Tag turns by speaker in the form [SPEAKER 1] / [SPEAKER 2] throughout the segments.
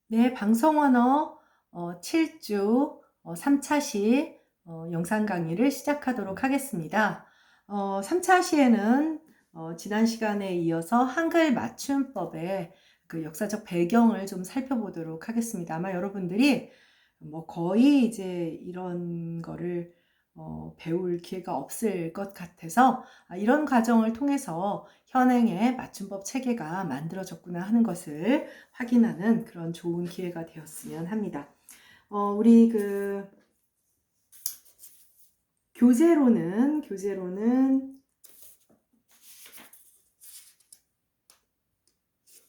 [SPEAKER 1] 네, 방송 언어 7주 3차 시 영상 강의를 시작하도록 하겠습니다. 3차 시에는 지난 시간에 이어서 한글 맞춤법의 그 역사적 배경을 좀 살펴보도록 하겠습니다. 아마 여러분들이 뭐 거의 이제 이런 거를 배울 기회가 없을 것 같아서 이런 과정을 통해서 현행의 맞춤법 체계가 만들어졌구나 하는 것을 확인하는 그런 좋은 기회가 되었으면 합니다. 우리 그 교재로는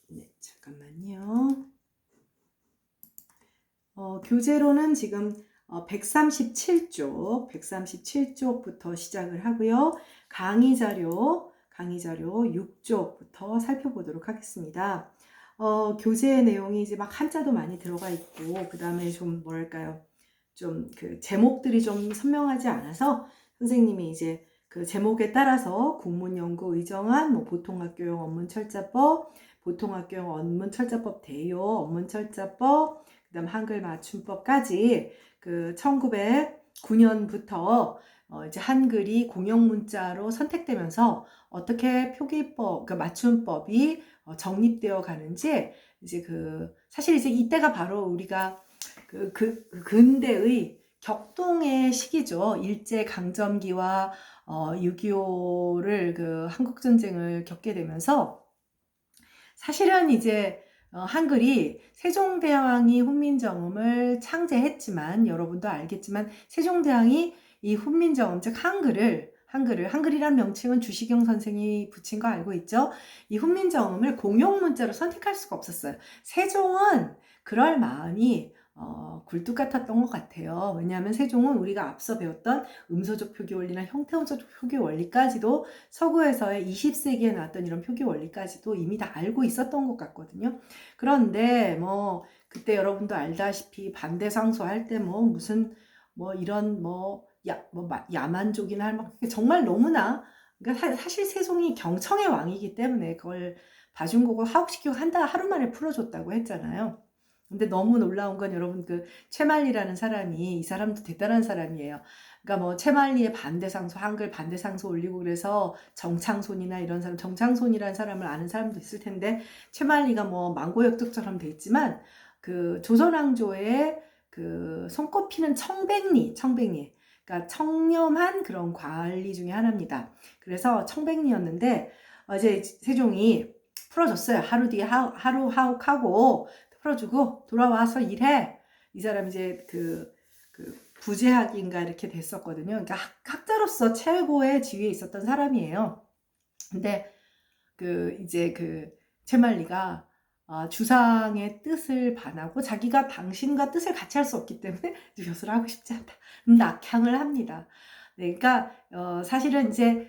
[SPEAKER 1] 네, 잠깐만요. 교재로는 지금 137쪽부터 시작을 하고요. 강의 자료 6쪽부터 살펴보도록 하겠습니다. 교재의 내용이 이제 막 한자도 많이 들어가 있고, 그 다음에 좀 뭐랄까요. 좀 그 제목들이 좀 선명하지 않아서 선생님이 이제 그 제목에 따라서 국문연구 의정안, 뭐 보통학교용 언문철자법, 보통학교용 언문철자법 대요, 언문철자법, 그다음 한글 맞춤법까지 그 1909년부터 이제 한글이 공용 문자로 선택되면서 어떻게 표기법, 그 맞춤법이 정립되어 가는지 이제 사실 이제 이때가 바로 우리가 근대의 격동의 시기죠. 일제 강점기와 6.25를 한국전쟁을 겪게 되면서 사실은 이제 한글이 세종대왕이 훈민정음을 창제했지만 여러분도 알겠지만 세종대왕이 이 훈민정음 즉 한글이란 명칭은 주시경 선생이 붙인 거 알고 있죠? 이 훈민정음을 공용문자로 선택할 수가 없었어요. 세종은 그럴 마음이 굴뚝 같았던 것 같아요. 왜냐하면 세종은 우리가 앞서 배웠던 음소적 표기 원리나 형태음소적 표기 원리까지도 서구에서의 20세기에 나왔던 이런 표기 원리까지도 이미 다 알고 있었던 것 같거든요. 그런데 뭐 그때 여러분도 알다시피 반대상소 할 때 뭐 무슨 뭐 이런 야만족이나 정말 너무나 그러니까 사실 세종이 경청의 왕이기 때문에 그걸 봐준거고 하옥시키고 하루 만에 풀어줬다고 했잖아요. 근데 너무 놀라운 건 여러분 최만리라는 사람이 이 사람도 대단한 사람이에요. 그러니까 뭐 최만리의 반대상소 한글 반대상소 올리고 그래서 정창손이나 이런 사람 정창손이라는 사람을 아는 사람도 있을 텐데 최만리가 뭐 망고역적처럼 돼 있지만 그 조선왕조의 그 손꼽히는 청백리 그러니까 청렴한 그런 관리 중에 하나입니다. 그래서 청백리였는데 이제 세종이 풀어줬어요. 하루 뒤에 하루 하옥하고 풀어주고 돌아와서 일해. 이 사람 이제 부재학인가 이렇게 됐었거든요. 그러니까 학자로서 최고의 지위에 있었던 사람이에요. 근데 이제 최만리가 주상의 뜻을 반하고 자기가 당신과 뜻을 같이 할 수 없기 때문에 벼슬을 하고 싶지 않다. 낙향을 합니다. 네, 그러니까 사실은 이제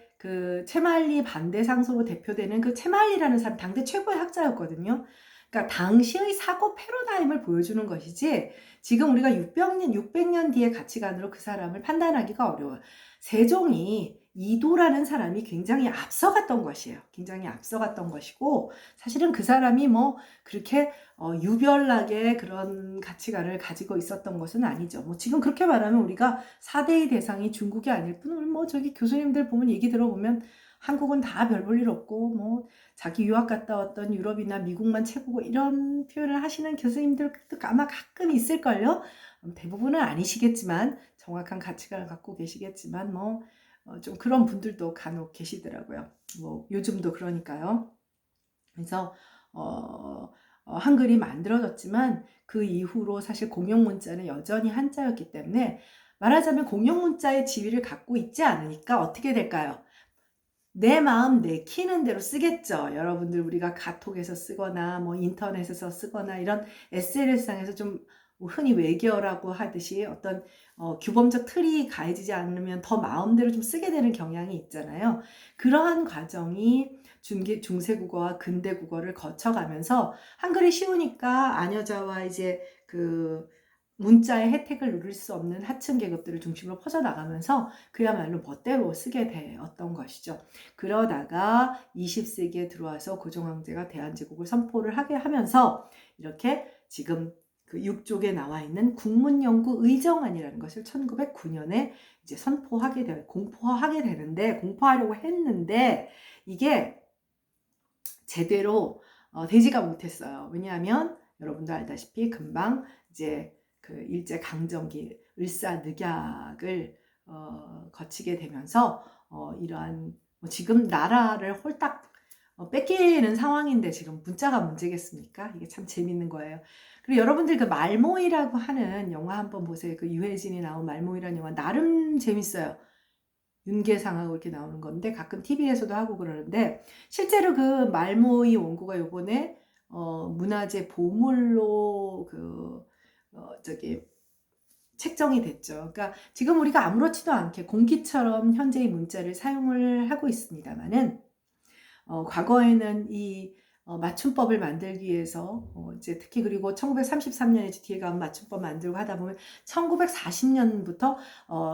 [SPEAKER 1] 최만리 반대 상소로 대표되는 최만리라는 사람 당대 최고의 학자였거든요. 그러니까 당시의 사고 패러다임을 보여주는 것이지 지금 우리가 600년 뒤의 가치관으로 그 사람을 판단하기가 어려워요. 세종이 이도라는 사람이 굉장히 앞서갔던 것이에요. 굉장히 앞서갔던 것이고 사실은 그 사람이 뭐 그렇게 유별나게 그런 가치관을 가지고 있었던 것은 아니죠. 뭐 지금 그렇게 말하면 우리가 4대의 대상이 중국이 아닐 뿐, 뭐 저기 교수님들 보면 얘기 들어보면 한국은 다 별 볼 일 없고 뭐 자기 유학 갔다 왔던 유럽이나 미국만 최고고 이런 표현을 하시는 교수님들도 아마 가끔 있을걸요. 대부분은 아니시겠지만 정확한 가치관을 갖고 계시겠지만 뭐 좀 그런 분들도 간혹 계시더라고요. 뭐 요즘도 그러니까요. 그래서 한글이 만들어졌지만 그 이후로 사실 공용 문자는 여전히 한자였기 때문에 말하자면 공용 문자의 지위를 갖고 있지 않으니까 어떻게 될까요? 내 마음 내키는 대로 쓰겠죠. 여러분들 우리가 카톡에서 쓰거나 뭐 인터넷에서 쓰거나 이런 SNS상에서 좀 흔히 외겨라고 하듯이 어떤 규범적 틀이 가해지지 않으면 더 마음대로 좀 쓰게 되는 경향이 있잖아요. 그러한 과정이 중세국어와 근대국어를 거쳐가면서 한글이 쉬우니까 안여자와 이제 문자의 혜택을 누릴 수 없는 하층 계급들을 중심으로 퍼져나가면서 그야말로 멋대로 쓰게 되었던 것이죠. 그러다가 20세기에 들어와서 고종황제가 대한제국을 선포를 하게 하면서 이렇게 지금 그 6쪽에 나와 있는 국문연구의정안이라는 것을 1909년에 이제 공포하게 되는데, 공포하려고 했는데, 이게 제대로 되지가 못했어요. 왜냐하면 여러분도 알다시피 금방 이제 그 일제 강점기 을사늑약을 거치게 되면서 이러한 지금 나라를 홀딱 뺏기는 상황인데 지금 문자가 문제겠습니까? 이게 참 재밌는 거예요. 그리고 여러분들 그 말모이라고 하는 영화 한번 보세요. 그 유해진이 나온 말모이라는 영화 나름 재밌어요. 윤계상하고 이렇게 나오는 건데 가끔 TV에서도 하고 그러는데 실제로 그 말모이 원고가 요번에 문화재 보물로 책정이 됐죠. 그러니까 지금 우리가 아무렇지도 않게 공기처럼 현재의 문자를 사용을 하고 있습니다만은 과거에는 이 맞춤법을 만들기 위해서 이제 특히 그리고 1933년에 뒤에 가면 맞춤법 만들고 하다 보면 1940년부터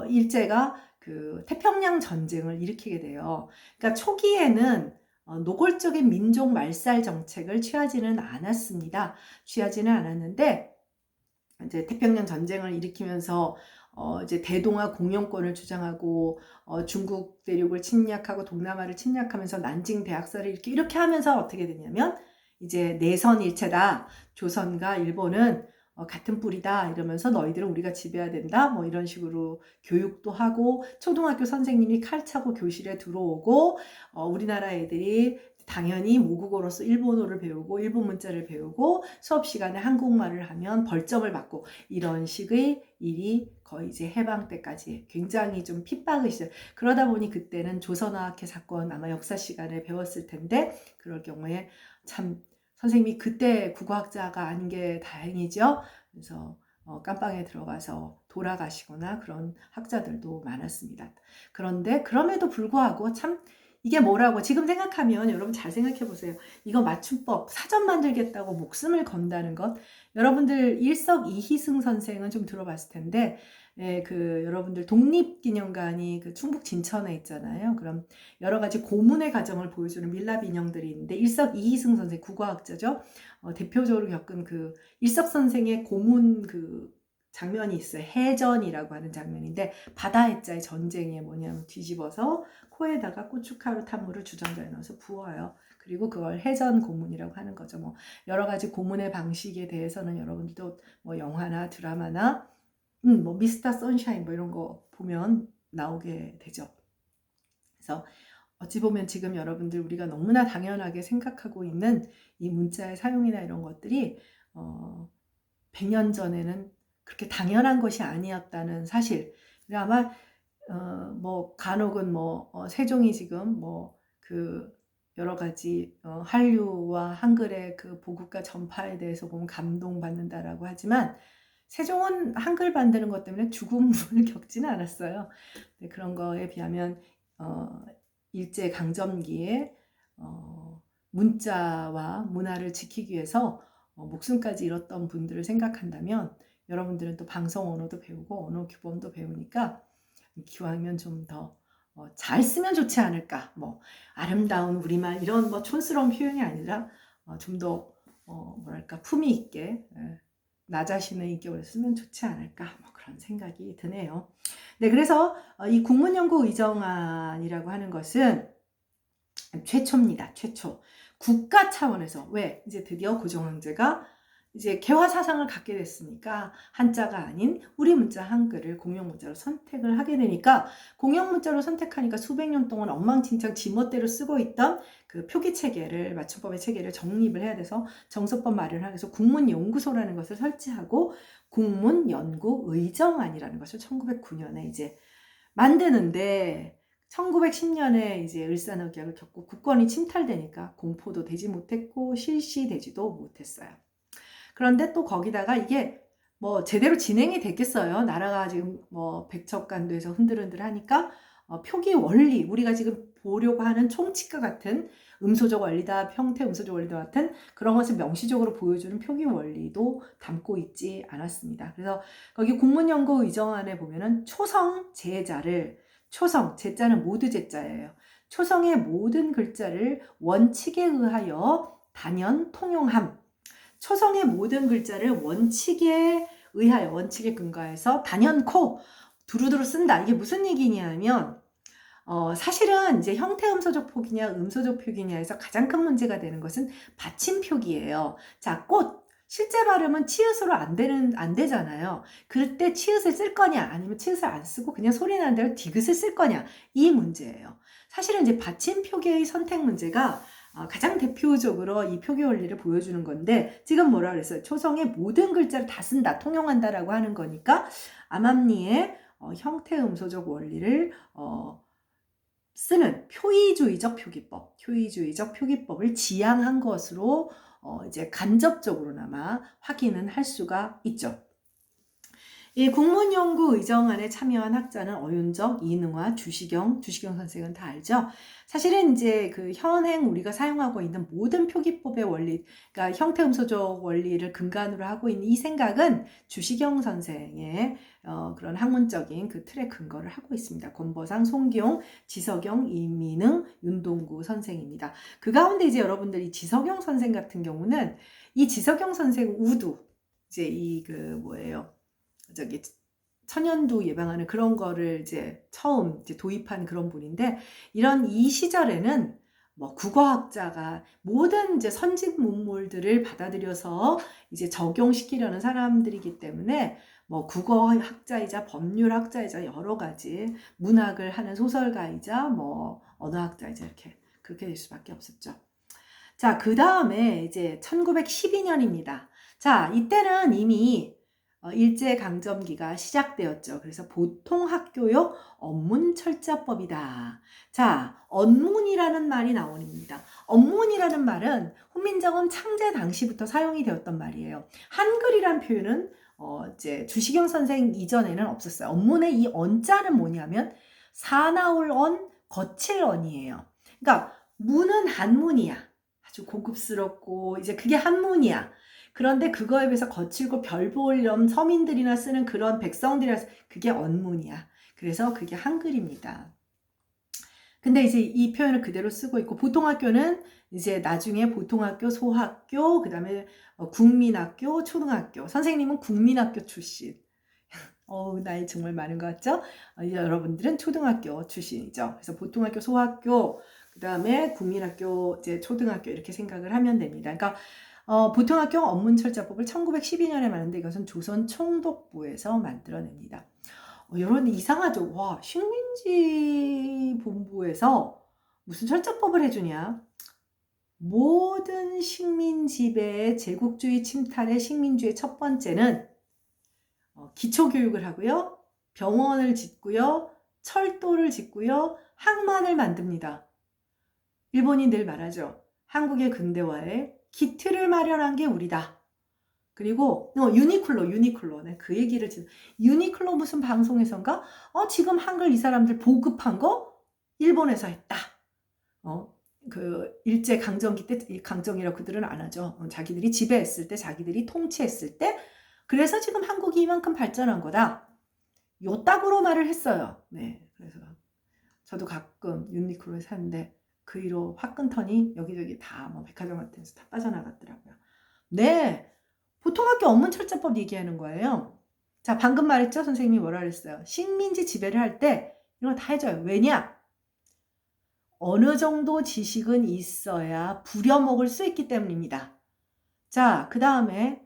[SPEAKER 1] 일제가 그 태평양 전쟁을 일으키게 돼요. 그러니까 초기에는 노골적인 민족 말살 정책을 취하지는 않았습니다. 취하지는 않았는데 이제 태평양 전쟁을 일으키면서 이제 대동아 공영권을 주장하고 중국 대륙을 침략하고 동남아를 침략하면서 난징 대학살을 이렇게 하면서 어떻게 되냐면 이제 내선 일체다. 조선과 일본은 같은 뿌리다 이러면서 너희들은 우리가 지배해야 된다 뭐 이런 식으로 교육도 하고 초등학교 선생님이 칼 차고 교실에 들어오고 우리나라 애들이 당연히 모국어로서 일본어를 배우고 일본 문자를 배우고 수업 시간에 한국말을 하면 벌점을 받고 이런 식의 일이 거의 이제 해방 때까지 굉장히 좀 핍박의 시절. 그러다 보니 그때는 조선어학회 사건 아마 역사 시간에 배웠을 텐데 그럴 경우에 참 선생님이 그때 국어학자가 아닌 게 다행이죠. 그래서 깜빵에 들어가서 돌아가시거나 그런 학자들도 많았습니다. 그런데 그럼에도 불구하고 참 이게 뭐라고 지금 생각하면 여러분 잘 생각해 보세요. 이거 맞춤법 사전 만들겠다고 목숨을 건다는 것. 여러분들 일석이희승 선생은 좀 들어봤을 텐데 그 여러분들 독립기념관이 그 충북 진천에 있잖아요. 그럼 여러 가지 고문의 과정을 보여주는 밀랍 인형들이 있는데 일석이희승 선생 국어학자죠. 대표적으로 겪은 그 일석 선생의 고문 그 장면이 있어요. 해전이라고 하는 장면인데 바다 해자의 전쟁에 뭐냐면 뒤집어서 코에다가 고춧가루 탄물을 주전자에 넣어서 부어요. 그리고 그걸 해전 고문이라고 하는 거죠. 뭐 여러 가지 고문의 방식에 대해서는 여러분들도 뭐 영화나 드라마나 뭐 미스터 선샤인 뭐 이런 거 보면 나오게 되죠. 그래서 어찌 보면 지금 여러분들 우리가 너무나 당연하게 생각하고 있는 이 문자의 사용이나 이런 것들이 100년 전에는 그렇게 당연한 것이 아니었다는 사실. 아마 뭐 간혹은 뭐 세종이 지금 뭐 그 여러 가지 한류와 한글의 그 보급과 전파에 대해서 보면 감동받는다라고 하지만 세종은 한글 만드는 것 때문에 죽음을 겪지는 않았어요. 그런 거에 비하면 일제 강점기에 문자와 문화를 지키기 위해서 목숨까지 잃었던 분들을 생각한다면 여러분들은 또 방송 언어도 배우고 언어 규범도 배우니까 기왕이면 좀 더 잘 쓰면 좋지 않을까. 뭐 아름다운 우리말 이런 뭐 촌스러운 표현이 아니라 좀 더 뭐랄까 품위 있게 나 자신의 인격을 쓰면 좋지 않을까. 뭐 그런 생각이 드네요. 네, 그래서 이 국문연구의정안이라고 하는 것은 최초입니다. 최초. 국가 차원에서 왜 이제 드디어 고종황제가 이제 개화 사상을 갖게 됐으니까 한자가 아닌 우리 문자 한글을 공용 문자로 선택을 하게 되니까 공용 문자로 선택하니까 수백 년 동안 엉망진창 지멋대로 쓰고 있던 그 표기 체계를 맞춤법의 체계를 정립을 해야 돼서 정서법 마련을 하기 위해서 국문연구소라는 것을 설치하고 국문연구의정안이라는 것을 1909년에 이제 만드는데 1910년에 이제 을사늑약을 겪고 국권이 침탈되니까 공포도 되지 못했고 실시되지도 못했어요. 그런데 또 거기다가 이게 뭐 제대로 진행이 됐겠어요. 나라가 지금 뭐 백척간도에서 흔들흔들 하니까 표기 원리, 우리가 지금 보려고 하는 총칙과 같은 음소적 원리다, 형태 음소적 원리다 같은 그런 것을 명시적으로 보여주는 표기 원리도 담고 있지 않았습니다. 그래서 거기 국문연구의정안에 보면은 초성 제자를 초성, 제자는 모두 제자예요. 초성의 모든 글자를 원칙에 의하여 단연 통용함. 초성의 모든 글자를 원칙에 의하여, 원칙에 근거해서 단연코 두루두루 쓴다. 이게 무슨 얘기냐면 사실은 이제 형태 음소적 표기냐 음소적 표기냐에서 가장 큰 문제가 되는 것은 받침 표기예요. 자, 꽃. 실제 발음은 치읓으로 안 되잖아요. 그럴 때 치읓을 쓸 거냐, 아니면 치읓을 안 쓰고 그냥 소리 나는 대로 디귿을 쓸 거냐, 이 문제예요. 사실은 이제 받침 표기의 선택 문제가 가장 대표적으로 이 표기 원리를 보여주는 건데, 지금 뭐라 그랬어요? 초성의 모든 글자를 다 쓴다, 통용한다라고 하는 거니까 암암리의 형태 음소적 원리를 쓰는 표의주의적 표기법을 지향한 것으로 이제 간접적으로나마 확인은 할 수가 있죠. 이 국문연구의정안에 참여한 학자는 어윤적, 이능화, 주시경 선생은 다 알죠? 사실은 이제 그 현행 우리가 사용하고 있는 모든 표기법의 원리, 그러니까 형태음소적 원리를 근간으로 하고 있는 이 생각은 주시경 선생의 그런 학문적인 그 틀에 근거를 하고 있습니다. 권보상, 송기용, 지석영, 이민흥, 윤동구 선생입니다. 그 가운데 이제 여러분들이 지석영 선생 같은 경우는, 이 지석영 선생 우두, 이제 이 그 뭐예요? 천연두 예방하는 그런 거를 이제 처음 이제 도입한 그런 분인데, 이런 이 시절에는 뭐 국어학자가 모든 이제 선진 문물들을 받아들여서 이제 적용시키려는 사람들이기 때문에 뭐 국어학자이자 법률학자이자 여러 가지 문학을 하는 소설가이자 뭐 언어학자이자 이렇게 그렇게 될 수밖에 없었죠. 자, 그 다음에 이제 1912년입니다. 자, 이때는 이미 일제강점기가 시작되었죠. 그래서 보통학교용 언문철자법이다. 자, 언문이라는 말이 나옵니다. 언문이라는 말은 훈민정음 창제 당시부터 사용이 되었던 말이에요. 한글이란 표현은 이제 주시경 선생 이전에는 없었어요. 언문의 이 언자는 뭐냐면 사나울 언, 거칠 언이에요. 그러니까 문은 한문이야. 아주 고급스럽고 이제 그게 한문이야. 그런데 그거에 비해서 거칠고 별 볼염 서민들이나 쓰는 그런 백성들이나 그게 언문이야. 그래서 그게 한글입니다. 근데 이제 이 표현을 그대로 쓰고 있고, 보통학교는 이제 나중에 보통학교, 소학교, 그 다음에 국민학교, 초등학교. 선생님은 국민학교 출신. 나이 정말 많은 것 같죠? 여러분들은 초등학교 출신이죠. 그래서 보통학교, 소학교, 그 다음에 국민학교, 이제 초등학교 이렇게 생각을 하면 됩니다. 그러니까 보통학교 언문철자법을 1912년에 만드는데 이것은 조선 총독부에서 만들어냅니다. 여러분 이상하죠? 와, 식민지 본부에서 무슨 철자법을 해주냐? 모든 식민 지배의 제국주의 침탈의 식민주의 첫 번째는 기초교육을 하고요, 병원을 짓고요, 철도를 짓고요, 항만을 만듭니다. 일본이 늘 말하죠. 한국의 근대화에 기틀을 마련한 게 우리다. 그리고 유니클로 네, 그 얘기를 지금 유니클로 무슨 방송에선가 지금 한글 이 사람들 보급한 거 일본에서 했다. 그 일제 강점기 때, 강점기라고 그들은 안 하죠. 자기들이 지배했을 때, 자기들이 통치했을 때, 그래서 지금 한국이 이만큼 발전한 거다. 요 따구로 말을 했어요. 네, 그래서 저도 가끔 유니클로에 사는데 그 위로 화끈터니 여기저기 다 뭐 백화점 같은 데서 다 빠져나갔더라고요. 네, 보통학교 언문철자법 얘기하는 거예요. 자, 방금 말했죠? 선생님이 뭐라 그랬어요? 식민지 지배를 할 때 이런 거 다 해줘요. 왜냐? 어느 정도 지식은 있어야 부려먹을 수 있기 때문입니다. 자, 그 다음에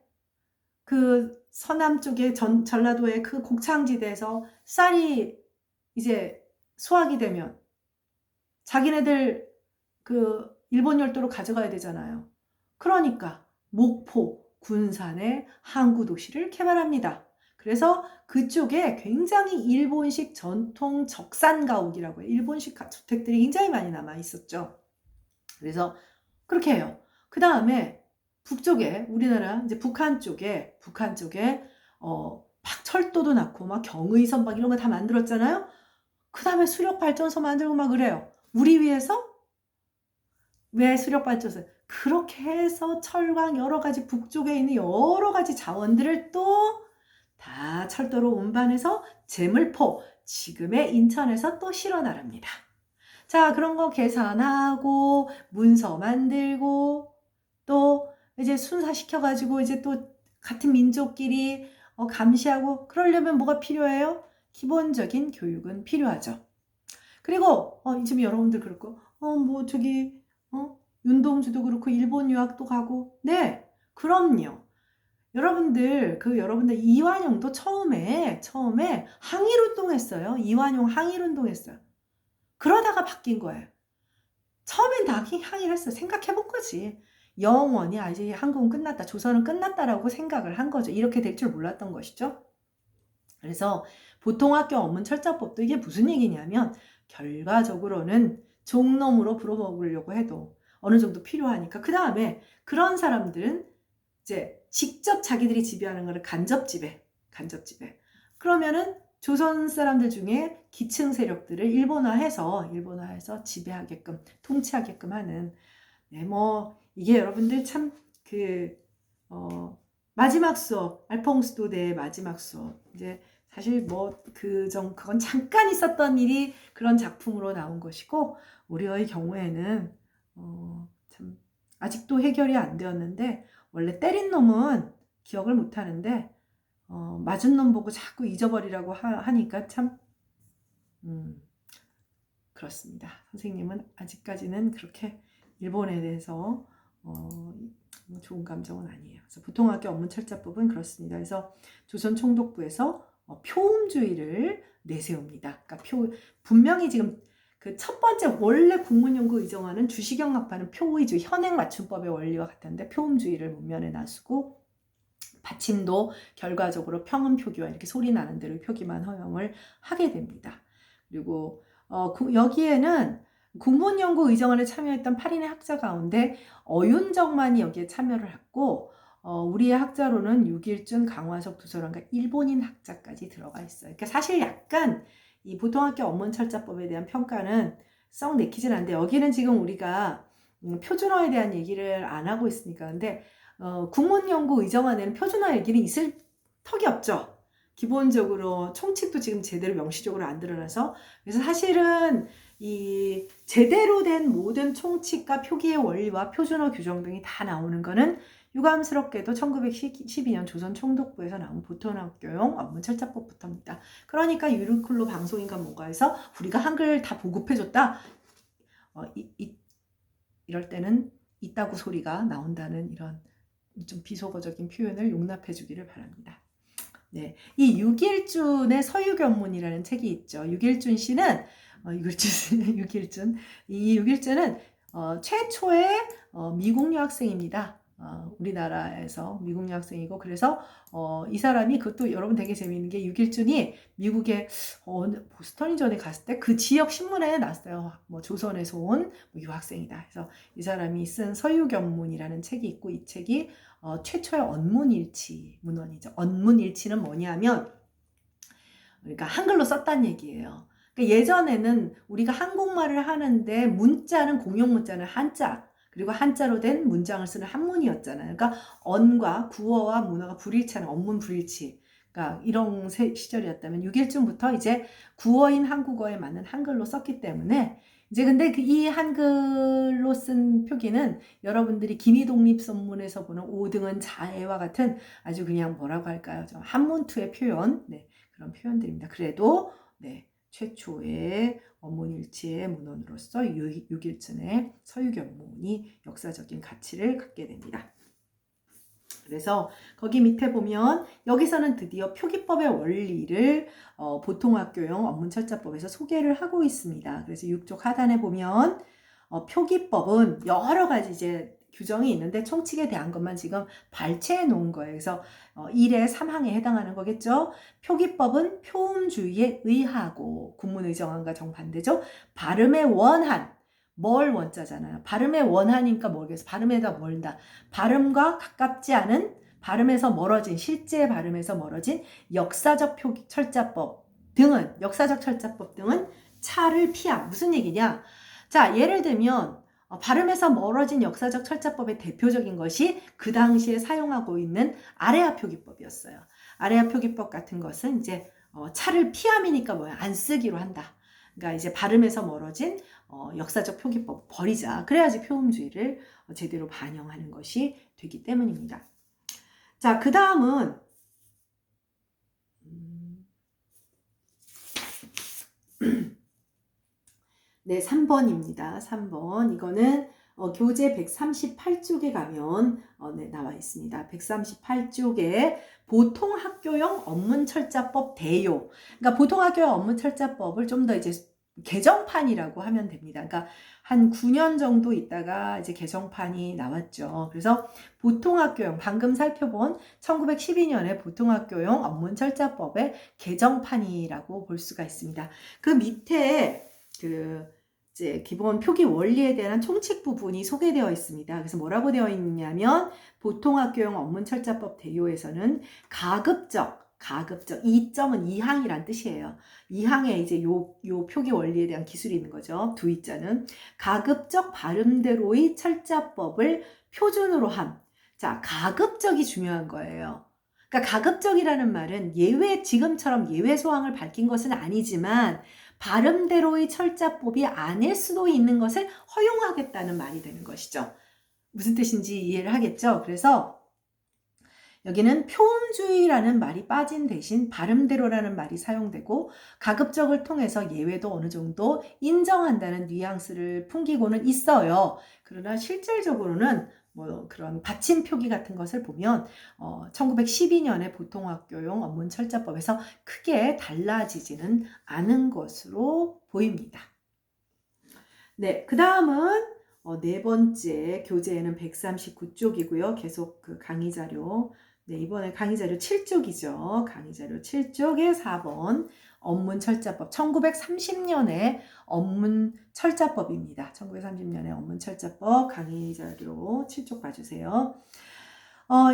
[SPEAKER 1] 그 서남 쪽에 전라도의 그 곡창지대에서 쌀이 이제 수확이 되면 자기네들 그 일본 열도로 가져가야 되잖아요. 그러니까 목포, 군산에 항구 도시를 개발합니다. 그래서 그쪽에 굉장히 일본식 전통 적산 가옥이라고 해요. 일본식 주택들이 굉장히 많이 남아 있었죠. 그래서 그렇게 해요. 그 다음에 북쪽에, 우리나라 이제 북한 쪽에 막 철도도 낳고 막 경의선 막 이런 거 다 만들었잖아요. 그 다음에 수력 발전소 만들고 막 그래요. 우리 위해서? 왜 수력 발전소? 그렇게 해서 철강 여러 가지 북쪽에 있는 여러 가지 자원들을 또 다 철도로 운반해서 제물포, 지금의 인천에서 또 실어 나릅니다. 자, 그런 거 계산하고 문서 만들고 또 이제 순사시켜가지고 이제 또 같은 민족끼리 감시하고 그러려면 뭐가 필요해요? 기본적인 교육은 필요하죠. 그리고 지금 여러분들 그렇고 뭐 저기 윤동주도 그렇고 일본 유학도 가고 네 그럼요. 여러분들 이완용도 처음에 항일운동했어요. 이완용 항일운동했어요. 그러다가 바뀐 거예요. 처음엔 다 항의를 했어요. 생각해본 거지. 영원히 이제 한국은 끝났다. 조선은 끝났다라고 생각을 한 거죠. 이렇게 될 줄 몰랐던 것이죠. 그래서 보통학교 업문철자법도 이게 무슨 얘기냐면 결과적으로는 종놈으로 불어먹으려고 해도 어느 정도 필요하니까 그 다음에 그런 사람들은 이제 직접 자기들이 지배하는 거를 간접지배. 그러면은 조선 사람들 중에 기층 세력들을 일본화해서 지배하게끔 통치하게끔 하는 네, 뭐 이게 여러분들 참 마지막 수업 알퐁스도대의 마지막 수업 이제 사실 뭐 그건 잠깐 있었던 일이 그런 작품으로 나온 것이고 우리의 경우에는 참 아직도 해결이 안 되었는데 원래 때린 놈은 기억을 못 하는데 맞은 놈 보고 자꾸 잊어버리라고 하니까 참 그렇습니다. 선생님은 아직까지는 그렇게 일본에 대해서 좋은 감정은 아니에요. 그래서 보통학교 업문철자법은 그렇습니다. 그래서 조선총독부에서 표음주의를 내세웁니다. 그러니까 분명히 지금 그 첫 번째 원래 국문연구의정화는 주시경학파는 표의주의 현행맞춤법의 원리와 같은데 표음주의를 문면에 놔두고 받침도 결과적으로 평음표기와 이렇게 소리 나는 대로 표기만 허용을 하게 됩니다. 그리고 여기에는 국문연구의정화에 참여했던 8인의 학자 가운데 어윤정만이 여기에 참여를 했고 우리의 학자로는 육일준, 강화석 두서랑과 일본인 학자까지 들어가 있어요. 그러니까 사실 약간 이 보통학교 업문철자법에 대한 평가는 썩 내키진 않는데 여기는 지금 우리가 표준어에 대한 얘기를 안 하고 있으니까 근데 국문연구의정화에는 표준어 얘기는 있을 턱이 없죠. 기본적으로 총칙도 지금 제대로 명시적으로 안 드러나서 그래서 사실은 이 제대로 된 모든 총칙과 표기의 원리와 표준어 규정 등이 다 나오는 거는 유감스럽게도 1912년 조선총독부에서 나온 보통학교용 업문철자법부터입니다. 그러니까 유리클로 방송인가 뭔가에서 우리가 한글 다 보급해줬다. 이럴 때는 있다고 소리가 나온다는 이런 좀 비속어적인 표현을 용납해 주기를 바랍니다. 네, 이 육일준의 서유견문이라는 책이 있죠. 육일준 씨는 이 육일준은 최초의 미국 유학생입니다. 우리나라에서 미국 유학생이고 그래서 이 사람이 그것도 여러분 되게 재미있는 게 육일준이 미국에 보스턴이 전에 갔을 때 그 지역 신문에 났어요. 뭐 조선에서 온 유학생이다. 그래서 이 사람이 쓴 서유견문이라는 책이 있고 이 책이 최초의 언문일치 문헌이죠. 언문일치는 뭐냐면 그러니까 한글로 썼다는 얘기예요. 그러니까 예전에는 우리가 한국말을 하는데 문자는 공용 문자는 한자 그리고 한자로 된 문장을 쓰는 한문이었잖아요. 그러니까 언과 구어와 문어가 불일치하는 언문 불일치. 그러니까 이런 시절이었다면 6일쯤부터 이제 구어인 한국어에 맞는 한글로 썼기 때문에 이제 근데 이 한글로 쓴 표기는 여러분들이 기미독립선문에서 보는 오등은 자애와 같은 아주 그냥 뭐라고 할까요? 좀 한문투의 표현, 네, 그런 표현들입니다. 그래도 네, 최초의 언문일치의 문헌으로서 육일준의 서유견문이 역사적인 가치를 갖게 됩니다. 그래서 거기 밑에 보면 여기서는 드디어 표기법의 원리를 보통학교용 업문철자법에서 소개를 하고 있습니다. 그래서 6쪽 하단에 보면 표기법은 여러 가지 이제 규정이 있는데 총칙에 대한 것만 지금 발췌해 놓은 거예요. 그래서 1의 3항에 해당하는 거겠죠. 표기법은 표음주의에 의하고 국문의정안과 정반대죠. 발음의 원한 뭘 원자잖아요. 발음의 원하니까 뭐겠어? 발음에다 멀다. 발음과 가깝지 않은 발음에서 멀어진 실제 발음에서 멀어진 역사적 철자법 등은 차를 피함. 무슨 얘기냐? 자, 예를 들면 발음에서 멀어진 역사적 철자법의 대표적인 것이 그 당시에 사용하고 있는 아레아 표기법이었어요. 아레아 표기법 같은 것은 이제 차를 피함이니까 뭐야? 안 쓰기로 한다. 그러니까 이제 발음에서 멀어진 역사적 표기법 버리자. 그래야지 표음주의를 제대로 반영하는 것이 되기 때문입니다. 자, 그 다음은 네, 3번입니다. 3번. 이거는 교재 138쪽에 가면 네, 나와 있습니다. 138쪽에 보통학교용 업문철자법 대요. 그러니까 보통학교용 업문철자법을 좀 더 이제 개정판이라고 하면 됩니다. 그러니까 한 9년 정도 있다가 이제 개정판이 나왔죠. 그래서 보통학교용, 방금 살펴본 1912년에 보통학교용 업문철자법의 개정판이라고 볼 수가 있습니다. 그 밑에 이제 기본 표기 원리에 대한 총칙 부분이 소개되어 있습니다. 그래서 뭐라고 되어 있냐면 보통학교용 업문철자법 대요에서는 가급적 2점은 이항이란 뜻이에요. 이항에 이제 요 표기 원리에 대한 기술이 있는 거죠. 두이자는 가급적 발음대로의 철자법을 표준으로 함. 자, 가급적이 중요한 거예요. 그러니까 가급적이라는 말은 지금처럼 예외 소항을 밝힌 것은 아니지만 발음대로의 철자법이 아닐 수도 있는 것을 허용하겠다는 말이 되는 것이죠. 무슨 뜻인지 이해를 하겠죠? 그래서 여기는 표음주의라는 말이 빠진 대신 발음대로라는 말이 사용되고 가급적을 통해서 예외도 어느 정도 인정한다는 뉘앙스를 풍기고는 있어요. 그러나 실질적으로는 뭐 그런 받침 표기 같은 것을 보면 1912년에 보통학교용 업문철자법에서 크게 달라지지는 않은 것으로 보입니다. 네, 그 다음은 네 번째 교재에는 139쪽이고요. 계속 그 강의 자료. 네, 이번에 강의 자료 7쪽이죠. 강의 자료 7쪽에 4번 업문철자법 1930년에 업문철자법입니다. 1930년에 업문철자법 강의 자료 7쪽 봐주세요.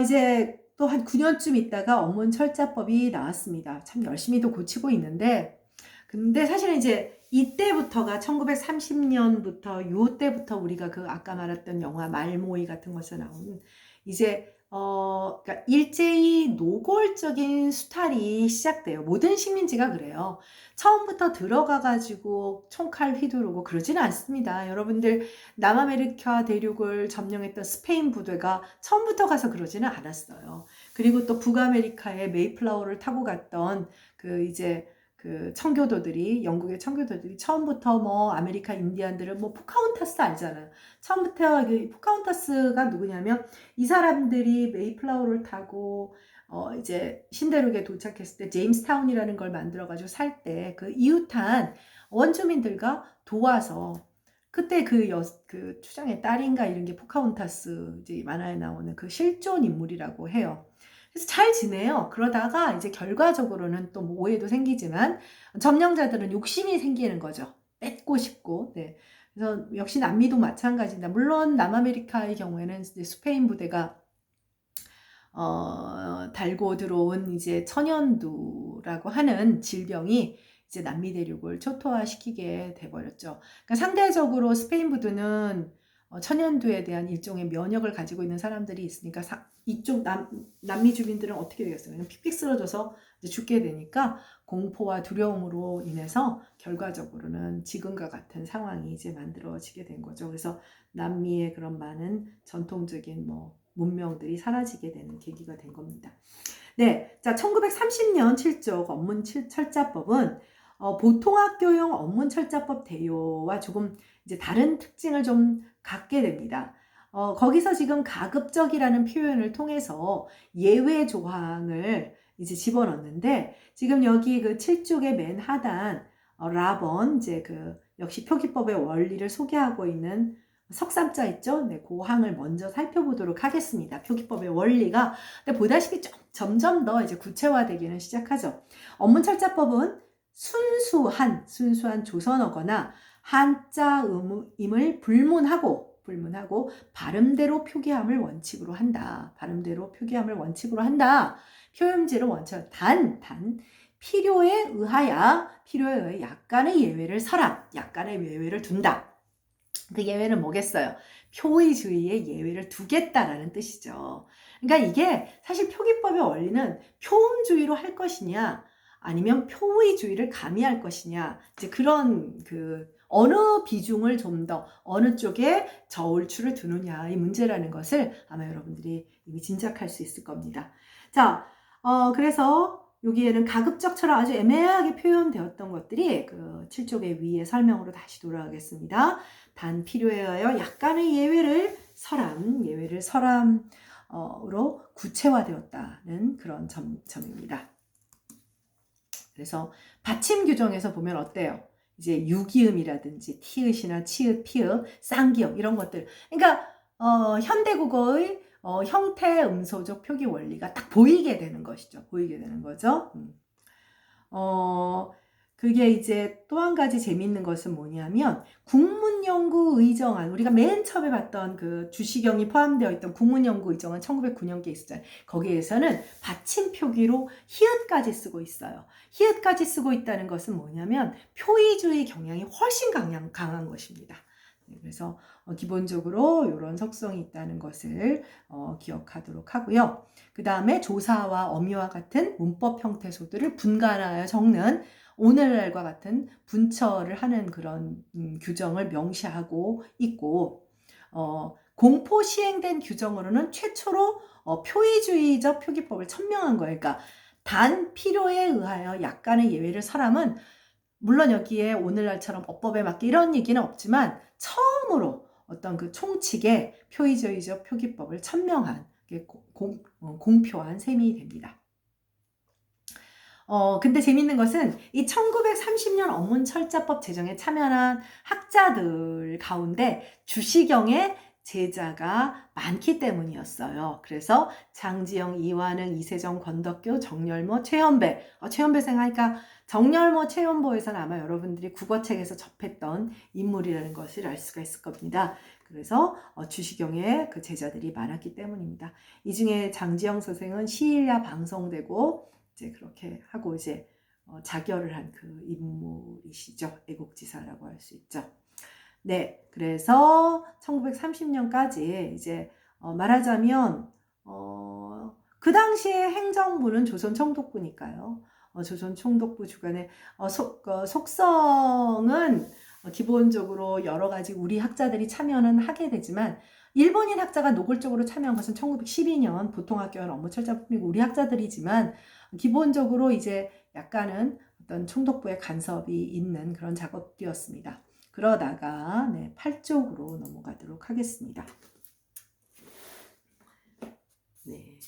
[SPEAKER 1] 이제 또 한 9년쯤 있다가 업문철자법이 나왔습니다. 참 열심히도 고치고 있는데 근데 사실은 이제 이때부터가 1930년부터 요때부터 우리가 그 아까 말했던 영화 말모이 같은 것에서 나오는 이제 그러니까 일제히 노골적인 수탈이 시작돼요. 모든 식민지가 그래요. 처음부터 들어가가지고 총칼 휘두르고 그러지는 않습니다. 여러분들 남아메리카 대륙을 점령했던 스페인 부대가 처음부터 가서 그러지는 않았어요. 그리고 또 북아메리카에 메이플라워를 타고 갔던 영국의 청교도들이 처음부터 뭐 아메리카 인디안들은 뭐 포카혼타스 알잖아요. 처음부터 포카혼타스가 누구냐면 이 사람들이 메이플라워를 타고 이제 신대륙에 도착했을 때 제임스타운이라는 걸 만들어가지고 살 때 그 이웃한 원주민들과 도와서 그때 그 추장의 딸인가 이런 게 포카혼타스 이제 만화에 나오는 그 실존 인물이라고 해요. 그래서 잘 지내요. 그러다가 이제 결과적으로는 또 뭐 오해도 생기지만 점령자들은 욕심이 생기는 거죠. 뺏고 싶고. 네. 그래서 역시 남미도 마찬가지입니다. 물론 남아메리카의 경우에는 이제 스페인 부대가 달고 들어온 이제 천연두라고 하는 질병이 이제 남미 대륙을 초토화시키게 돼버렸죠. 그러니까 상대적으로 스페인 부대는 천연두에 대한 일종의 면역을 가지고 있는 사람들이 있으니까 이쪽 남미 주민들은 어떻게 되겠어요? 그냥 픽픽 쓰러져서 이제 죽게 되니까 공포와 두려움으로 인해서 결과적으로는 지금과 같은 상황이 이제 만들어지게 된 거죠. 그래서 남미의 그런 많은 전통적인 문명들이 사라지게 되는 계기가 된 겁니다. 네, 자 1930년 7조 업문철자법은 보통학교용 업문철자법 대요와 조금 이제 다른 특징을 좀 갖게 됩니다. 거기서 지금 가급적이라는 표현을 통해서 예외 조항을 이제 집어넣는데 지금 여기 그 7쪽의 맨 하단 라번 이제 역시 표기법의 원리를 소개하고 있는 석삼자 있죠? 네, 그 항을 먼저 살펴보도록 하겠습니다. 표기법의 원리가 근데 보다시피 점점 더 이제 구체화되기는 시작하죠. 업문철자법은 순수한 조선어거나 한자음을 불문하고 발음대로 표기함을 원칙으로 한다. 표현지를 원칙 단 필요에 의해 약간의 예외를 둔다. 그 예외는 뭐겠어요? 표의주의의 예외를 두겠다라는 뜻이죠. 그러니까 이게 사실 표기법의 원리는 표음주의로 할 것이냐 아니면 표의주의를 가미할 것이냐, 이제 그런 어느 비중을 좀 더 어느 쪽에 저울추를 두느냐의 문제라는 것을 아마 여러분들이 이미 짐작할 수 있을 겁니다. 자, 그래서 여기에는 가급적처럼 아주 애매하게 표현되었던 것들이 7쪽의 위의 설명으로 다시 돌아가겠습니다. 단 필요에 의하여 약간의 예외를 서람으로 구체화되었다는 그런 점입니다. 그래서 받침 규정에서 보면 어때요? 이제 유기음이라든지 티읕이나 치읓, 피읕, 쌍기역 이런 것들. 그러니까 현대국어의 형태 음소적 표기 원리가 딱 보이게 되는 것이죠. 보이게 되는 거죠. 그게 이제 또 한 가지 재밌는 것은 뭐냐면 국문연구의정안, 우리가 맨 처음에 봤던 주시경이 포함되어 있던 국문연구의정안 1909년께 있었잖아요. 거기에서는 받침 표기로 히읗까지 쓰고 있어요. 히읗까지 쓰고 있다는 것은 뭐냐면 표의주의 경향이 훨씬 강한 것입니다. 그래서 기본적으로 이런 속성이 있다는 것을 기억하도록 하고요. 그 다음에 조사와 어미와 같은 문법 형태소들을 분간하여 적는 오늘날과 같은 분처를 하는 그런 규정을 명시하고 있고, 공포 시행된 규정으로는 최초로 표의주의적 표기법을 천명한 거예요. 그러니까 단 필요에 의하여 약간의 예외를 서람은 물론 여기에 오늘날처럼 어법에 맞게 이런 얘기는 없지만 처음으로 어떤 총칙의 표의주의적 표기법을 천명한 공표한 셈이 됩니다. 근데 재밌는 것은 이 1930년 언문철자법 제정에 참여한 학자들 가운데 주시경의 제자가 많기 때문이었어요. 그래서 장지영, 이완흥, 이세정, 권덕교, 정열모, 최연배. 최연배 생각하니까 정열모, 최연보에서는 아마 여러분들이 국어책에서 접했던 인물이라는 것을 알 수가 있을 겁니다. 그래서 주시경의 제자들이 많았기 때문입니다. 이 중에 장지영 선생은 시일야 방송되고 이제 그렇게 하고 이제 자결을 한 인물이시죠. 애국지사라고 할 수 있죠. 네, 그래서 1930년까지 이제 말하자면 그 당시에 행정부는 조선 총독부니까요. 조선 총독부 주관의 속성은 기본적으로 여러 가지 우리 학자들이 참여는 하게 되지만 일본인 학자가 노골적으로 참여한 것은 1912년 보통학교원 업무철자법이고 우리 학자들이지만 기본적으로 이제 약간은 어떤 총독부의 간섭이 있는 그런 작업이었습니다. 그러다가 8쪽으로 넘어가도록 하겠습니다. 네,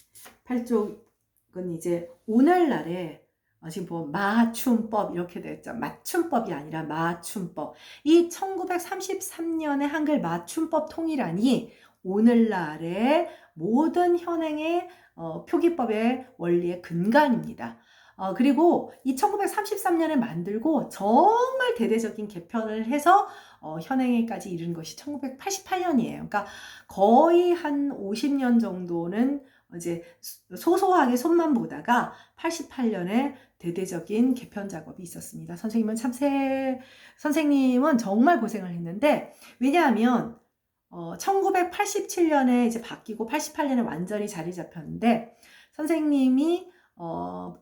[SPEAKER 1] 8쪽은 이제 오늘날에 지금 보면 맞춤법 이렇게 됐죠. 맞춤법이 아니라 맞춤법. 이 1933년의 한글 맞춤법 통일안이 오늘날의 모든 현행의 표기법의 원리의 근간입니다. 그리고 이 1933년에 만들고 정말 대대적인 개편을 해서 현행에까지 이른 것이 1988년이에요. 그러니까 거의 한 50년 정도는 이제 소소하게 손만 보다가 88년에 대대적인 개편 작업이 있었습니다. 선생님은 정말 고생을 했는데, 왜냐하면 1987년에 이제 바뀌고 88년에 완전히 자리 잡혔는데, 선생님이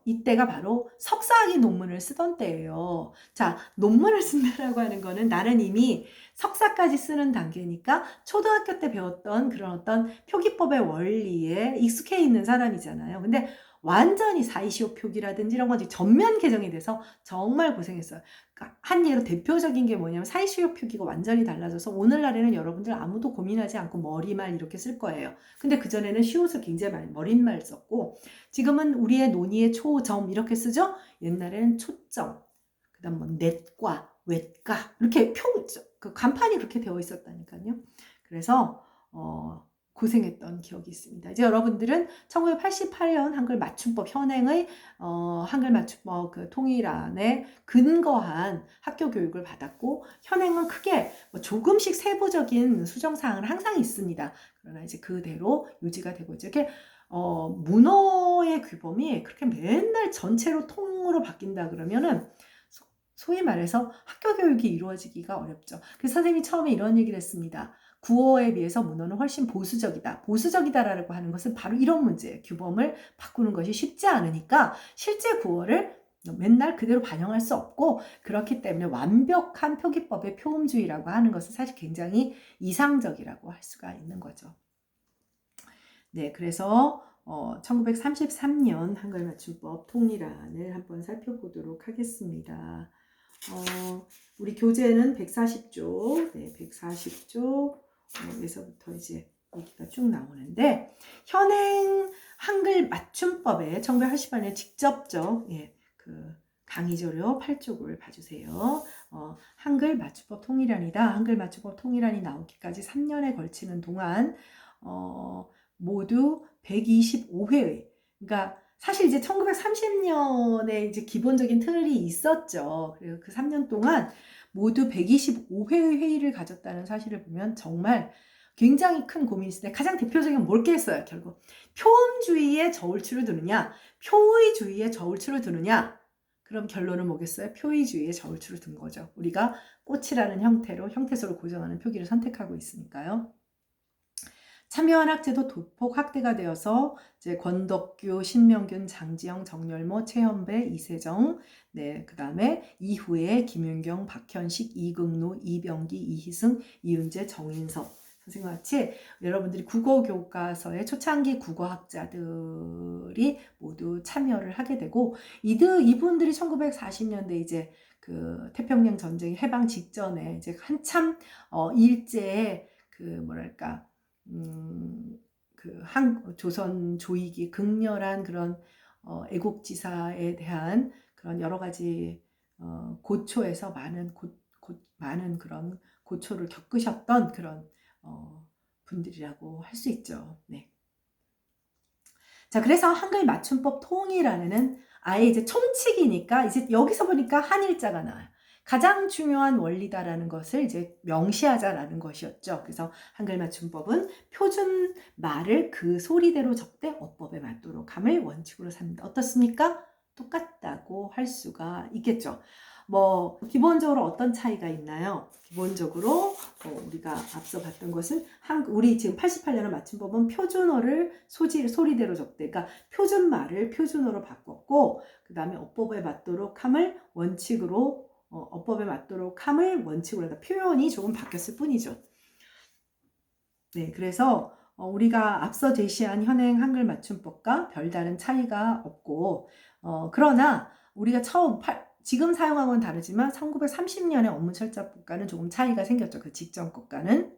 [SPEAKER 1] 이때가 바로 석사학위 논문을 쓰던 때예요. 자, 논문을 쓴다라고 하는 거는 나는 이미 석사까지 쓰는 단계니까 초등학교 때 배웠던 그런 어떤 표기법의 원리에 익숙해 있는 사람이잖아요. 근데 완전히 사이시오 표기라든지 이런 것들이 전면 개정이 돼서 정말 고생했어요. 그러니까 한 예로 대표적인 게 뭐냐면 사이시오 표기가 완전히 달라져서 오늘날에는 여러분들 아무도 고민하지 않고 머리말 이렇게 쓸 거예요. 근데 그전에는 시옷을 굉장히 많이 머릿말 썼고 지금은 우리의 논의의 초점 이렇게 쓰죠. 옛날에는 초점, 그 다음 뭐 넷과 웻과 이렇게 간판이 그렇게 되어 있었다니까요. 그래서 고생했던 기억이 있습니다. 이제 여러분들은 1988년 한글 맞춤법 현행의 한글 맞춤법 통일안에 근거한 학교 교육을 받았고 현행은 크게 조금씩 세부적인 수정사항은 항상 있습니다. 그러나 이제 그대로 유지가 되고 있죠. 이렇게 문어의 규범이 그렇게 맨날 전체로 통으로 바뀐다 그러면은 소위 말해서 학교 교육이 이루어지기가 어렵죠. 그래서 선생님이 처음에 이런 얘기를 했습니다. 구어에 비해서 문어는 훨씬 보수적이다. 보수적이다라고 하는 것은 바로 이런 문제예요. 규범을 바꾸는 것이 쉽지 않으니까 실제 구어를 맨날 그대로 반영할 수 없고, 그렇기 때문에 완벽한 표기법의 표음주의라고 하는 것은 사실 굉장히 이상적이라고 할 수가 있는 거죠. 네, 그래서 1933년 한글 맞춤법 통일안을 한번 살펴보도록 하겠습니다. 우리 교재는 140쪽, 네, 140쪽에서부터 이제 여기가 쭉 나오는데, 현행 한글 맞춤법에 1980년에 직접적 그 강의 자료 8쪽을 봐주세요. 한글 맞춤법 통일안이다. 한글 맞춤법 통일안이 나오기까지 3년에 걸치는 동안 모두 125회의, 그러니까 사실 이제 1930년에 이제 기본적인 틀이 있었죠. 그리고 그 3년 동안 모두 125회의 회의를 가졌다는 사실을 보면 정말 굉장히 큰 고민이 있을 때 가장 대표적인 뭘겠어요? 결국 표음주의에 저울추를 두느냐, 표의주의에 저울추를 두느냐. 그럼 결론은 뭐겠어요? 표의주의에 저울추를 둔 거죠. 우리가 꽃이라는 형태로 형태소를 고정하는 표기를 선택하고 있으니까요. 참여한 학제도 도폭 확대가 되어서 이제 권덕규, 신명균, 장지영, 정열모, 최현배, 이세정, 네, 그 다음에 이후에 김윤경, 박현식, 이극노, 이병기, 이희승, 이은재, 정인섭 선생님 같이 여러분들이 국어 교과서의 초창기 국어학자들이 모두 참여를 하게 되고, 이분들이 1940년대 이제 그 태평양 전쟁 해방 직전에 이제 한참 일제의 그 뭐랄까 그 조선 조익이 극렬한 그런 애국지사에 대한 그런 여러 가지 고초에서 많은 그런 고초를 겪으셨던 그런 분들이라고 할 수 있죠. 네. 자, 그래서 한글 맞춤법 통일안에는 아예 이제 총칙이니까 이제 여기서 보니까 한일자가 나와요. 가장 중요한 원리다라는 것을 이제 명시하자라는 것이었죠. 그래서 한글 맞춤법은 표준 말을 그 소리대로 적되 어법에 맞도록 함을 원칙으로 삼는다. 어떻습니까? 똑같다고 할 수가 있겠죠. 뭐 기본적으로 어떤 차이가 있나요? 기본적으로 우리가 앞서 봤던 것은 우리 지금 88년의 맞춤법은 표준어를 소리대로 적대, 그러니까 표준말을 표준어로 바꿨고, 그 다음에 어법에 맞도록 함을 원칙으로 그러니까 표현이 조금 바뀌었을 뿐이죠. 네, 그래서 우리가 앞서 제시한 현행 한글 맞춤법과 별다른 차이가 없고, 그러나 우리가 지금 사용한 건 다르지만 1930년의 업무철자법과는 조금 차이가 생겼죠. 그 직전 것과는.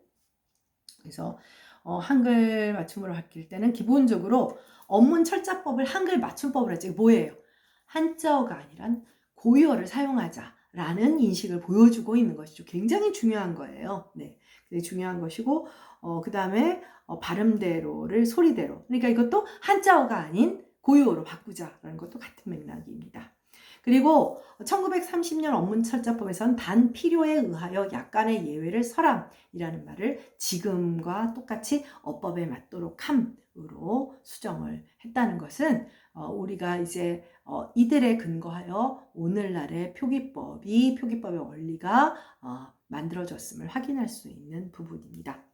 [SPEAKER 1] 그래서 한글 맞춤으로 바뀔 때는 기본적으로 업문철자법을 한글 맞춤법을 했지. 뭐예요? 한자어가 아니란 고유어를 사용하자라는 인식을 보여주고 있는 것이죠. 굉장히 중요한 거예요. 네, 굉장히 중요한 것이고, 그 다음에 발음대로를 소리대로. 그러니까 이것도 한자어가 아닌 고유어로 바꾸자라는 것도 같은 맥락입니다. 그리고 1930년 업문철자법에서는 단 필요에 의하여 약간의 예외를 설함이라는 말을 지금과 똑같이 어법에 맞도록 함으로 수정을 했다는 것은 우리가 이제 이들에 근거하여 오늘날의 표기법의 원리가 만들어졌음을 확인할 수 있는 부분입니다.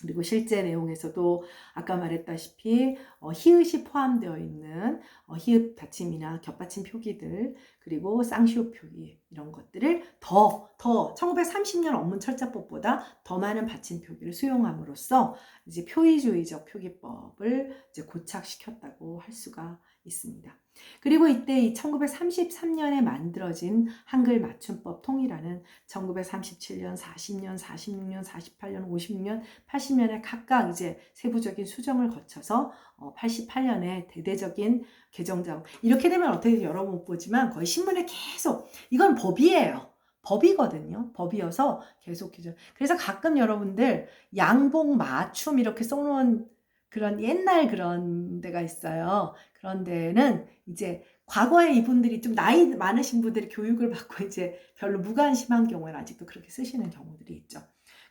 [SPEAKER 1] 그리고 실제 내용에서도 아까 말했다시피 히읗이 포함되어 있는 히읗 받침이나 겹받침 표기들, 그리고 쌍시옷 표기 이런 것들을 더 1930년 업문철자법보다 더 많은 받침 표기를 수용함으로써 이제 표의주의적 표기법을 이제 고착시켰다고 할 수가 있습니다. 그리고 이때 이 1933년에 만들어진 한글 맞춤법 통일안은 1937년, 40년, 46년, 48년, 56년, 80년에 각각 이제 세부적인 수정을 거쳐서 88년에 대대적인 개정 작업. 이렇게 되면 어떻게 여러분 못 보지만 거의 신문에 계속 이건 법이에요. 법이거든요. 법이어서 계속 기존. 그래서 가끔 여러분들 양복 맞춤 이렇게 써놓은 그런 옛날 그런 데가 있어요. 그런 데는 이제 과거에 이분들이 좀 나이 많으신 분들이 교육을 받고 이제 별로 무관심한 경우에는 아직도 그렇게 쓰시는 경우들이 있죠.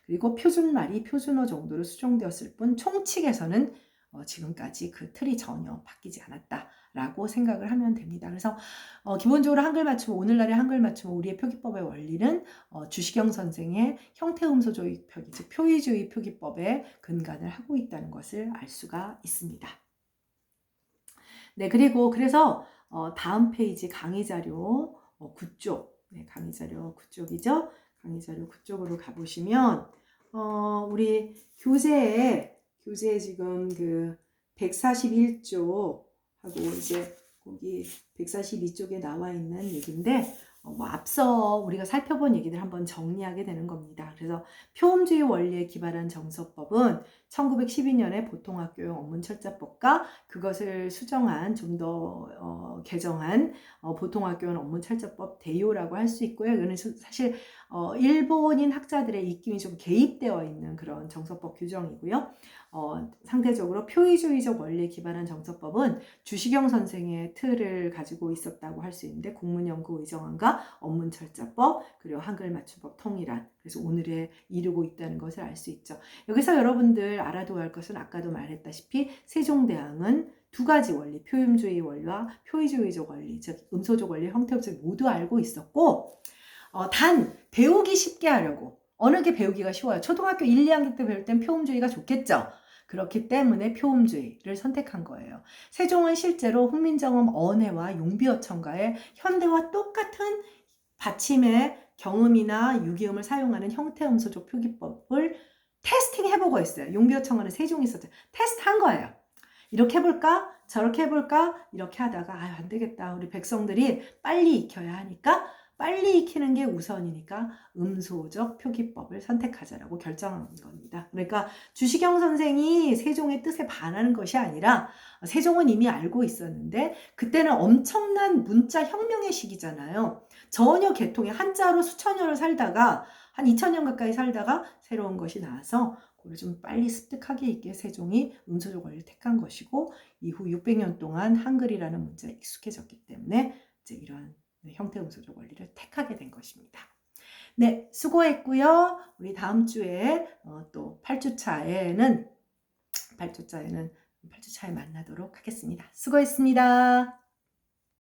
[SPEAKER 1] 그리고 표준말이 표준어 정도로 수정되었을 뿐 총칙에서는 지금까지 그 틀이 전혀 바뀌지 않았다라고 생각을 하면 됩니다. 그래서 기본적으로 한글 맞춤, 오늘날의 한글 맞춤, 우리의 표기법의 원리는 주시경 선생의 형태음소주의 표기, 즉 표의주의 표기법에 근간을 하고 있다는 것을 알 수가 있습니다. 네, 그리고 그래서 다음 페이지 강의 자료 9쪽, 네, 강의 자료 9쪽이죠. 강의 자료 9쪽으로 가보시면 우리 교재에 지금 그 141쪽 하고 이제 거기 142쪽에 나와 있는 얘기인데 뭐 앞서 우리가 살펴본 얘기들 한번 정리하게 되는 겁니다. 그래서 표음주의 원리에 기반한 정서법은 1912년에 보통학교용 업문철자법과 그것을 수정한 좀 더 개정한 보통학교용 업문철자법 대요라고 할 수 있고요. 이거는 사실 일본인 학자들의 입김이 좀 개입되어 있는 그런 정서법 규정이고요. 상대적으로 표의주의적 원리에 기반한 정서법은 주시경 선생의 틀을 가지고 있었다고 할 수 있는데 국문연구 의정안과 업문철자법 그리고 한글 맞춤법 통일안, 그래서 오늘에 이르고 있다는 것을 알 수 있죠. 여기서 여러분들 알아둬야 할 것은 아까도 말했다시피 세종대왕은 두 가지 원리, 표임주의 원리와 표의주의적 원리, 즉 음소적 원리, 형태법칙 모두 알고 있었고 단 배우기 쉽게 하려고, 어느 게 배우기가 쉬워요? 초등학교 1, 2학년 때 배울 땐 표음주의가 좋겠죠. 그렇기 때문에 표음주의를 선택한 거예요. 세종은 실제로 훈민정음 언해와 용비어천가의 현대와 똑같은 받침의 경음이나 유기음을 사용하는 형태음소적 표기법을 테스팅 해보고 있어요. 용비어천가는 세종이 있었죠. 테스트한 거예요. 이렇게 해볼까? 저렇게 해볼까? 이렇게 하다가 안 되겠다. 우리 백성들이 빨리 익혀야 하니까 빨리 익히는 게 우선이니까 음소적 표기법을 선택하자라고 결정한 겁니다. 그러니까 주시경 선생이 세종의 뜻에 반하는 것이 아니라 세종은 이미 알고 있었는데 그때는 엄청난 문자 혁명의 시기잖아요. 전혀 계통의 한자로 수천 년을 살다가 한 2000년 가까이 살다가 새로운 것이 나와서 그걸 좀 빨리 습득하게 있게 세종이 음소적 원리를 택한 것이고 이후 600년 동안 한글이라는 문자에 익숙해졌기 때문에 이제 이런 형태 음소적 원리를 택하게 된 것입니다. 네, 수고했고요. 우리 다음 주에 또 8주차에 만나도록 하겠습니다. 수고했습니다.